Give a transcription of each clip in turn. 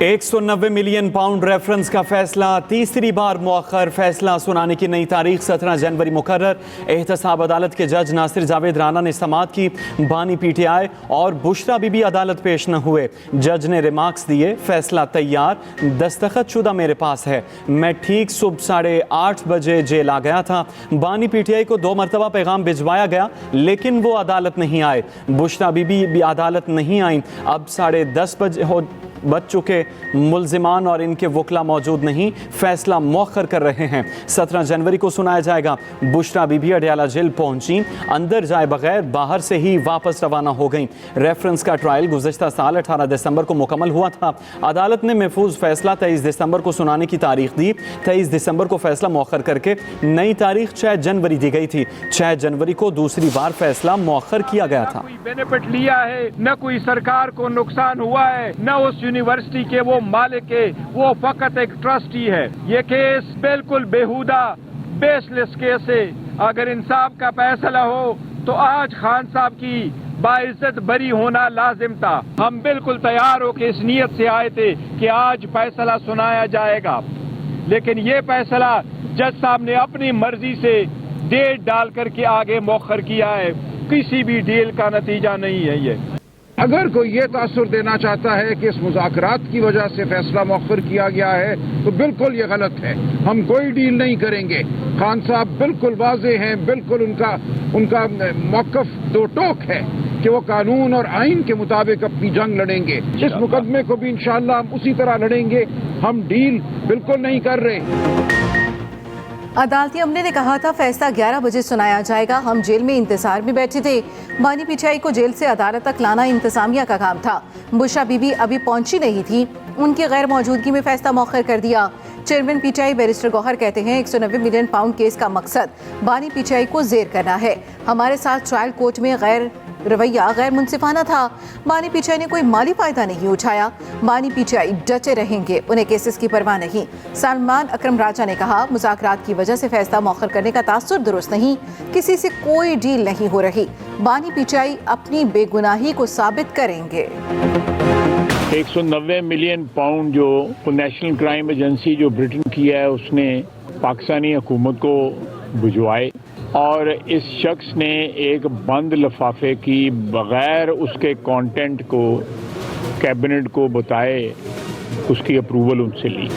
190 million pound reference का फैसला तीसरी बार मुअख्खर। फैसला सुनाने की नई तारीख 17 जनवरी मुकर्रर। एहतसाब अदालत के जज नासिर जावेद राना ने समाअत की। बानी PTI और बुशरा बीबी अदालत पेश न हुए। जज ने रिमार्क्स दिए, फैसला तैयार, दस्तखत शुदा मेरे पास है। मैं ठीक सुबह 8:30 बजे जेल आ गया था। बानी PTI को 2 मरतबा पैगाम भिजवाया गया लेकिन वो अदालत नहीं आए। बुशरा बीबी भी अदालत नहीं आई। अब 10:30 बजे बच चुके। मुल्जिमान और इनके वकला मौजूद नहीं, फैसला मौखर कर रहे हैं। 17 जनवरी को सुनाया जाएगा। बुशरा बीबी अडयाला जेल पहुंची, अंदर जाए बगैर बाहर से ही वापस रवाना हो गई। रेफरेंस का ट्रायल गुज़श्ता साल 18 दिसंबर को मुकम्मल हुआ था। अदालत ने महफूज फैसला 23 दिसंबर को सुनाने की तारीख दी। 23 दिसंबर को फैसला मौखर करके नई तारीख 6 जनवरी दी गई थी। 6 जनवरी को दूसरी बार फैसला मौखर किया गया था। बेनिफिट लिया है, न कोई सरकार को नुकसान हुआ है, न उस यूनिवर्सिटी के वो मालिक है, वो फकत एक ट्रस्टी है। ये केस बिल्कुल बेहुदा बेसलेस केस है। अगर इंसाफ का फैसला हो तो आज खान साहब की बाइज्जत बरी होना लाजिम था। हम बिल्कुल तैयार हो के इस नियत से आए थे कि आज फैसला सुनाया जाएगा, लेकिन ये फैसला जज साहब ने अपनी मर्जी से डेट डाल करके आगे मौखर किया है। किसी भी डील का नतीजा नहीं है ये। अगर कोई ये तासुर देना चाहता है कि इस मुज़ाकरात की वजह से फैसला मौखर किया गया है तो बिल्कुल ये गलत है। हम कोई डील नहीं करेंगे। खान साहब बिल्कुल वाज़े हैं, बिल्कुल उनका मौक़िफ़ दो टोक है कि वो कानून और आइन के मुताबिक अपनी जंग लड़ेंगे। इस मुकदमे को भी इंशाअल्लाह हम उसी तरह लड़ेंगे। हम डील बिल्कुल नहीं कर रहे। अदालती अमले ने कहा था फैसला 11 बजे सुनाया जाएगा। हम जेल में इंतजार में बैठे थे। बानी PTI को जेल से अदालत तक लाना इंतजामिया का काम था। बुशरा बीबी अभी पहुंची नहीं थी, उनकी गैर मौजूदगी में फैसला मौखर कर दिया। चेयरमैन PTI बैरिस्टर गौहर कहते हैं 190 मिलियन पाउंड केस का मकसद बानी PTI को जेर करना है। हमारे साथ ट्रायल कोर्ट में रवैया गैर मुनसिफाना था। बानी PTI ने कोई माली फायदा नहीं उठाया। बानी PTI डटे रहेंगे, उन्हें केसेस की परवाह नहीं। सलमान अकरम राजा ने कहा मुज़ाकरात की वजह से फैसला मौखर करने का तासुर दुरुस्त नहीं, किसी से कोई डील नहीं हो रही। बानी PTI अपनी बेगुनाही को साबित करेंगे। 190 मिलियन पाउंड जो नेशनल क्राइम एजेंसी जो ब्रिटेन की है उसने पाकिस्तानी हुकूमत को भिजवाए और इस शख्स ने एक बंद लिफाफे की बगैर उसके कंटेंट को कैबिनेट को बताए उसकी अप्रूवल उनसे ली।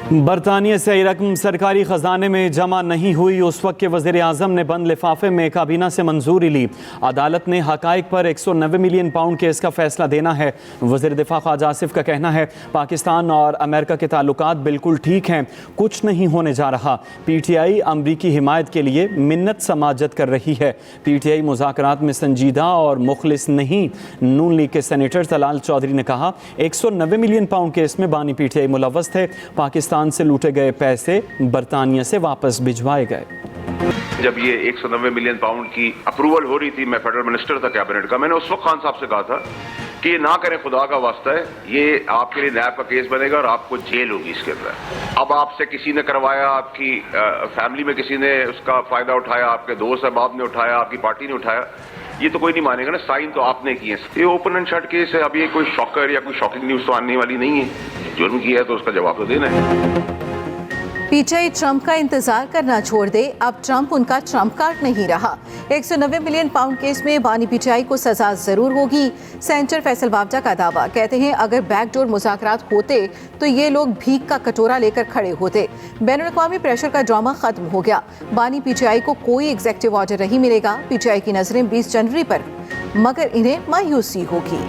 बरतानिया से रकम सरकारी खजाने में जमा नहीं हुई। उस वक्त के वज़ीर आज़म ने बंद लिफाफे में काबीना से मंजूरी ली। अदालत ने हकाइक पर 190 मिलियन पाउंड केस का फैसला देना है। वज़ीर दिफा ख्वाजा आसिफ का कहना है पाकिस्तान और अमेरिका के ताल्लुकात बिल्कुल ठीक हैं, कुछ नहीं होने जा रहा। PTI अमरीकी हिमायत के लिए मिन्नत समाजत कर रही है। PTI मुज़ाकरात में संजीदा और मुखलिस नहीं। नून लीग के सेनेटर तलाल चौधरी ने कहा 190 मिलियन पाउंड केस में बानी PTI मुलव्वस थे। पाकिस्तान से लूटे गए पैसे बरतानिया से वापस भिजवाए गए। जब ये 190 मिलियन पाउंड की अप्रूवल हो रही थी, मैं फेडरल मिनिस्टर था कैबिनेट का, मैंने उस वक्त खान साहब से कहा था कि ये ना करें, खुदा का वास्ता है, ये आपके लिए नैब का केस बनेगा और आपको जेल होगी इसके अंदर। अब आपसे किसी ने करवाया, आपकी फैमिली में किसी ने उसका फायदा उठाया, आपके दोस्त अहबाब ने उठाया, आपकी पार्टी ने उठाया, ये तो कोई नहीं मानेगा ना। साइन तो आपने किए। ये ओपन एंड शट केस है। अब ये कोई शॉकर या कोई शॉकिंग न्यूज तो आने वाली नहीं है। जुर्म किया है तो उसका जवाब तो देना है। PTI ट्रंप का इंतजार करना छोड़ दे, अब ट्रंप उनका ट्रंप कार्ड नहीं रहा। 190 मिलियन पाउंड केस में बानी PTI को सजा जरूर होगी। सेनेटर फैसल बावजा का दावा, कहते हैं अगर बैकडोर मुज़ाकरात होते तो ये लोग भीख का कटोरा लेकर खड़े होते। बैनुल-अक़वामी प्रेशर का ड्रामा खत्म हो गया। बानी PTI को कोई एग्जीक्यूटिव ऑर्डर नहीं मिलेगा। PTI की नजरें 20 जनवरी पर, मगर इन्हें मायूसी होगी।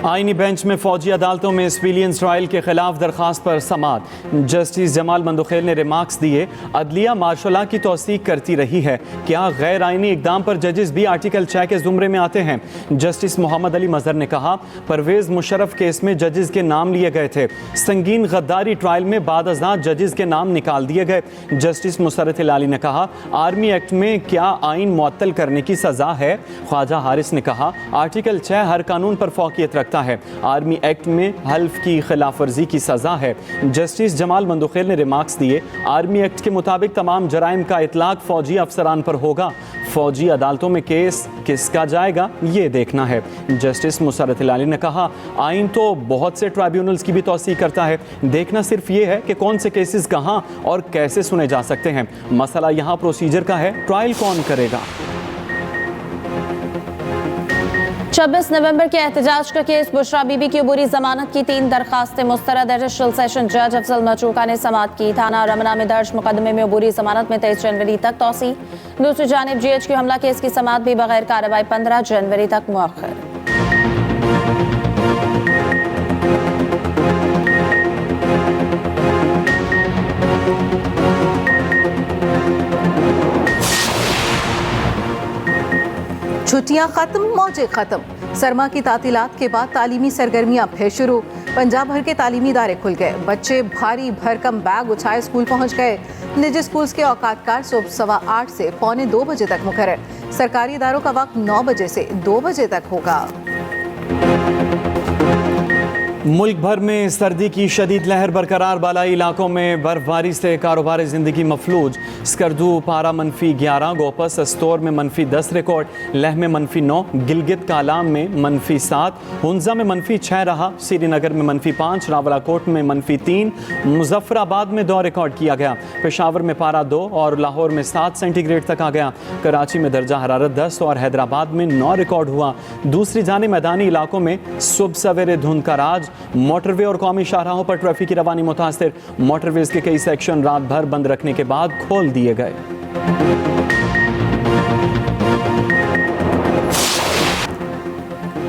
आईनी बेंच में फौजी अदालतों में सिविलियन ट्रायल के खिलाफ दरखास्त पर समाअत। जस्टिस जमाल मंदुखेल ने रिमार्क्स दिए अदलिया मार्शल लॉ की तौसीक करती रही है, क्या गैर आईनी इकदाम पर जजेस भी आर्टिकल 6 के जुमरे में आते हैं। जस्टिस मोहम्मद अली मजहर ने कहा परवेज मुशर्रफ केस में जजेस के नाम लिए गए थे। संगीन गद्दारी ट्रायल में बाद अज़ात जजेस के नाम निकाल दिए गए। जस्टिस मुसरत हिलाली ने कहा आर्मी एक्ट में क्या आइन मुअत्तल करने की सजा है। ख्वाजा हारिस ने कहा आर्टिकल 6 हर कानून पर फौकियत रखता है। आर्मी एक्ट में हल्फ की खिलाफ वर्जी की सजा है। जस्टिस जमाल मंदुखेल ने रिमार्क्स दिए आर्मी एक्ट के मुताबिक तमाम जराइम का इतलाक फौजी अफसरान पर होगा। फौजी अदालतों में केस किसका जाएगा ये देखना है। जस्टिस मुसर्रत हिलाली ने कहा, आइन तो बहुत से ट्राइब्यूनल्स की भी तौसीह करता है, देखना सिर्फ ये है कि कौन से केसेस कहाँ और कैसे सुने जा सकते हैं। मसला यहाँ प्रोसीजर का है, ट्रायल कौन करेगा। 26 नवंबर के एहतजाज का केस बुशरा बीबी की अबूरी जमानत की 3 दरखास्तें मुस्तरद। एडिशनल सेशन जज अफजल मचूका ने समाअत की। थाना रमना में दर्ज मुकदमे में अबूरी जमानत में 23 जनवरी तक तौसी। दूसरी जानिब GHQ हमला केस की समाअत भी बगैर कार्रवाई 15 जनवरी तक मुअख्खर। छुट्टियां खत्म, मौजें खत्म। सरमा की तातीलात के बाद तालीमी सरगर्मियां फिर शुरू। पंजाब भर के तालीमी इदारे खुल गए। बच्चे भारी भरकम बैग उठाए स्कूल पहुंच गए। निजी स्कूल्स के औकातकार सुबह 8:15 से 1:45 बजे तक मुकर्रर। सरकारी इदारों का वक्त 9 बजे से 2 बजे तक होगा। मुल्क भर में सर्दी की शदीद लहर बरकरार। बालाई इलाकों में बर्फबारी से कारोबार ज़िंदगी मफलूज। स्कर्दू पारा -11, गोपस अस्तोर में -10 रिकॉर्ड, लेह में -9, गिलगित कालाम में -7, हुंजा में -6 रहा। श्रीनगर में -5, रावलाकोट में -3, मुजफ्फराबाद में 2 रिकॉर्ड किया गया। पेशावर में पारा 2 और लाहौर में 7 सेंटीग्रेड तक आ गया। कराची में दर्जा हरारत 10 और हैदराबाद में 9 रिकॉर्ड हुआ। दूसरी जानिब मैदानी इलाकों में सुबह सवेरे धुंध का राज। मोटरवे और कौमी शाहराहों पर ट्रैफिक की रवानी मुतासिर। मोटरवेज के कई सेक्शन रात भर बंद रखने के बाद खोल दिए गए।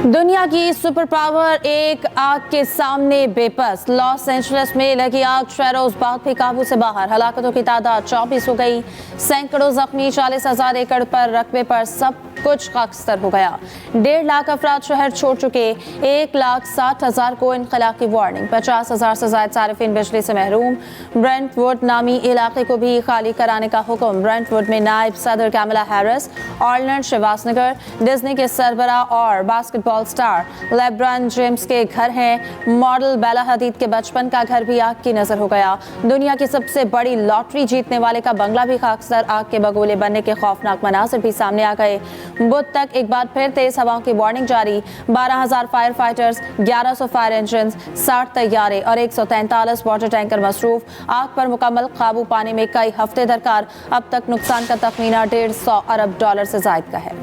दुनिया की सुपर पावर एक आग के सामने बेबस। लॉस एंजलिस में लगी आग 6 रोज बाद भी काबू से बाहर। हलाकतों की तादाद 24 हो गई। सैकड़ों जख्मी। 40,000 एकड़ पर रकबे पर सब कुछ खाकस्तर हो गया। 1.5 लाख अफराद शहर छोड़ चुके। 1,60,000 को इनखला की वार्निंग। 50,000 से ज्यादा सारिफिन बिजली से महरूम। ब्रेंटवुड नामी इलाके को भी खाली कराने का हुक्म। ब्रेंटवुड में नायब सदर कैमला हैरिस, आर्लैंड श्रीवास्तव, डिज्नी के सरबरा और बास्केटबॉल स्टार लेब्रॉन जेम्स के घर हैं। मॉडल बेला हदीद के बचपन का घर भी आग की नजर हो गया। दुनिया की सबसे बड़ी लॉटरी जीतने वाले का बंगला भी खाकस्तर। आग के बगोले बनने के खौफनाक मनासिर भी सामने आ गए। बुध तक एक बार फिर तेज हवाओं की वार्निंग जारी। 12,000 फायर फाइटर्स, 1100 फायर इंजन, 60 तैयारे और 143 वाटर टैंकर मसरूफ। आग पर मुकम्मल काबू पाने में कई हफ्ते दरकार। अब तक नुकसान का तखमीना $150 अरब से जायद का है।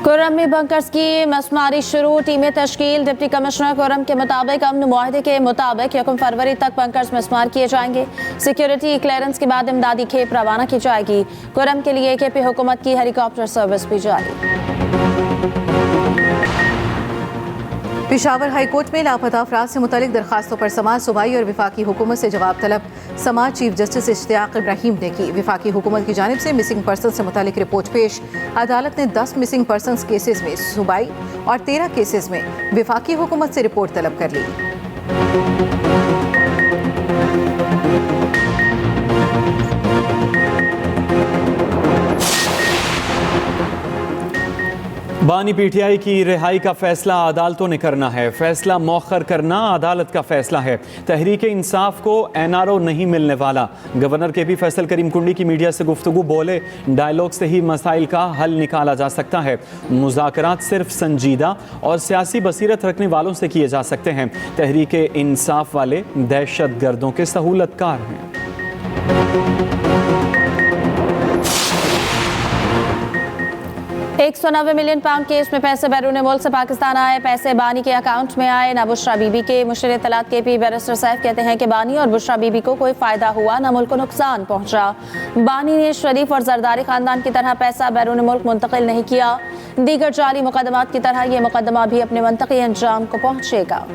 कुर्रम में बंकर्स की मसमारी शुरू। टीमें तश्कील। डिप्टी कमिश्नर कुर्रम के मुताबिक अमन मुआहदे के मुताबिक 1 फरवरी तक बंकर्स मसमार किए जाएंगे। सिक्योरिटी क्लियरेंस के बाद इमदादी खेप रवाना की जाएगी। कुर्रम के लिए KP हुकूमत की हेलीकॉप्टर सर्विस भी जारी। पेशावर हाईकोर्ट में लापता अफराद से मुतालिक दरखास्तों पर समाज, सूबाई और विफाकी हुकूमत से जवाब तलब। समाज चीफ जस्टिस इश्तियाक इब्राहिम ने की। विफाकी हुकूमत की जानिब से मिसिंग पर्सन से मुतालिक रिपोर्ट पेश। अदालत ने 10 मिसिंग पर्सन केसेस में सूबाई और 13 केसेस में विफाकी हुकूमत से रिपोर्ट तलब कर ली। बानी PTI की रिहाई का फैसला अदालतों ने करना है। फैसला मौखर करना अदालत का फैसला है। तहरीक इंसाफ को NRO नहीं मिलने वाला। गवर्नर KP फैसल करीम कुंडी की मीडिया से गुफ्तगू बोले, डायलॉग से ही मसाइल का हल निकाला जा सकता है। मुज़ाकरात सिर्फ संजीदा और सियासी बसीरत रखने वालों से किए जा सकते हैं। तहरीक इंसाफ वाले दहशत गर्दों के सहूलतकार हैं। 190 मिलियन पाउंड केस में पैसे बैरून मुल्क से पाकिस्तान आए। पैसे बानी के अकाउंट में आए, न बुशरा बीबी के। मुशीर इत्तलात KP बैरिस्टर सैफ कहते हैं कि बानी और बुशरा बीबी को कोई फायदा हुआ, न मुल्क को नुकसान पहुंचा। बानी ने शरीफ और जरदारी खानदान की तरह पैसा बैरून मुल्क मुंतकिल नहीं किया। दीगर जाली मुकदमात की तरह यह मुकदमा भी अपने मंतकी अंजाम को पहुंचेगा।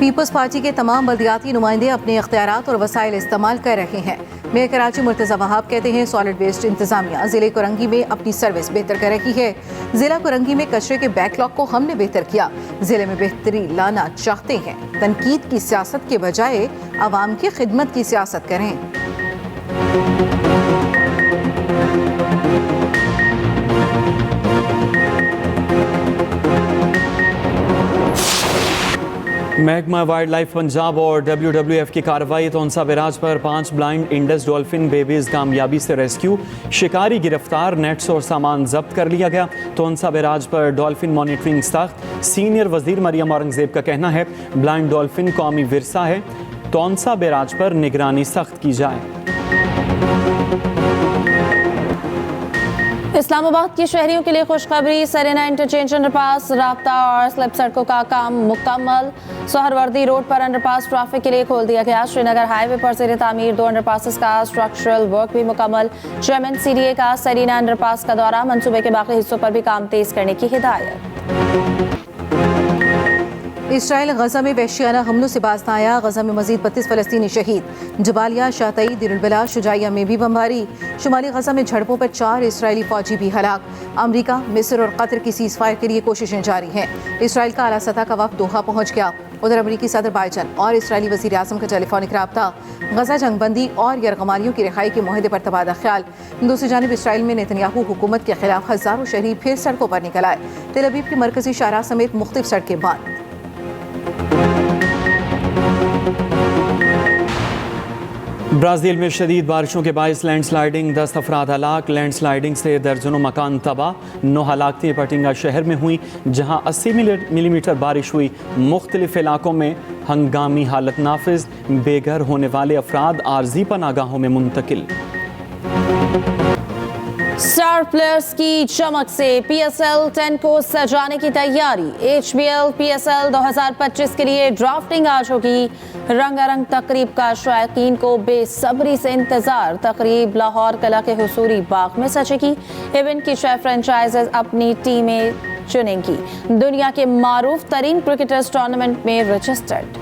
पीपल्स पार्टी के तमाम बल्दियाती नुमाइंदे अपने इख्तियारात और वसाइल इस्तेमाल कर रहे हैं। मेयर कराची मुर्तज़ा वहाब कहते हैं सॉलिड वेस्ट इंतजामिया ज़िले कुरंगी में अपनी सर्विस बेहतर कर रही है। ज़िला कुरंगी में कचरे के बैकलॉग को हमने बेहतर किया। ज़िले में बेहतरी लाना चाहते हैं। तनकीद की सियासत के बजाय आवाम की खिदमत की सियासत करें। महकमा वाइल्ड लाइफ पंजाब और WWF की कार्रवाई तोनसा बैराज पर 5 ब्लाइंड इंडस डॉल्फिन बेबीज कामयाबी से रेस्क्यू, शिकारी गिरफ्तार, नेट्स और सामान जब्त कर लिया गया। तोनसा बैराज पर डॉल्फिन मॉनिटरिंग सख्त, सीनियर वजीर मरियम औरंगजेब का कहना है ब्लाइंड डॉल्फिन कौमी विरसा है, तोनसा बैराज पर निगरानी सख्त की जाए। इस्लामाबाद के शहरियों के लिए खुशखबरी, सरेना इंटरचेंज अंडरपास, राब्ता और स्लिप सड़कों का काम मुकम्मल। सोहरवर्दी रोड पर अंडरपास ट्रैफिक के लिए खोल दिया गया। श्रीनगर हाईवे पर ज़ेर तामीर 2 अंडरपासेस का स्ट्रक्चरल वर्क भी मुकम्मल। चेयरमैन CDA का सरीना अंडरपास का दौरा, मंसूबे के बाकी हिस्सों पर भी काम तेज करने की हिदायत। इसराइल गजा में वहशियाना हमलों से बाज न आया, गजा में मजीद 32 फलस्तीनी शहीद। जबालिया, शातई, दिरुलबला, शुजाइया में भी बमबारी। शुमाली गजा में झड़पों पर 4 इसराइली फौजी भी हलाक। अमरीका, मिस्र और कतर की सीज फायर के लिए कोशिशें जारी हैं। इसराइल का आला सतह का वफ्द दोहा पहुंच गया। उधर अमरीकी सदर बाइडन और इसराइली वज़ीर आज़म का टेलीफोनिक रब्ता, गजा जंगबंदी और यरगमारियों की रिहाई के मुआहदे पर तबादला ख्याल। दूसरी जानिब इसराइल में नेतन्याहू हुकूमत के खिलाफ हज़ारों शहरी फिर सड़कों पर निकल आए। तेल अवीव की मरकजी शाहराह समेत मुख्तलिफ सड़कें बंद। ब्राज़ील में शदीद बारिशों के बायस लैंडस्लाइडिंग, 10 अफराद हलाक। लैंडस्लाइडिंग से दर्जनों मकान तबाह। 9 हलाकतें पटिंगा शहर में हुई जहां 80 मिलीमीटर बारिश हुई। मुख्तलिफ इलाकों में हंगामी हालत नाफिज, बेघर होने वाले अफराद आर्जी पनागाहों में मुंतकिल। स्टार प्लेयर्स की चमक से PSL 10 को सजाने की तैयारी। HBL PSL 2025 के लिए ड्राफ्टिंग आज होगी। रंगारंग तकरीब का शौकीन को बेसब्री से इंतजार। तकरीब लाहौर कला के हुसूरी बाग में सजेगी। इवेंट की 6 फ्रेंचाइजेज अपनी टीमें चुनेंगी। दुनिया के मारूफ तरीन क्रिकेटर्स टूर्नामेंट में रजिस्टर्ड।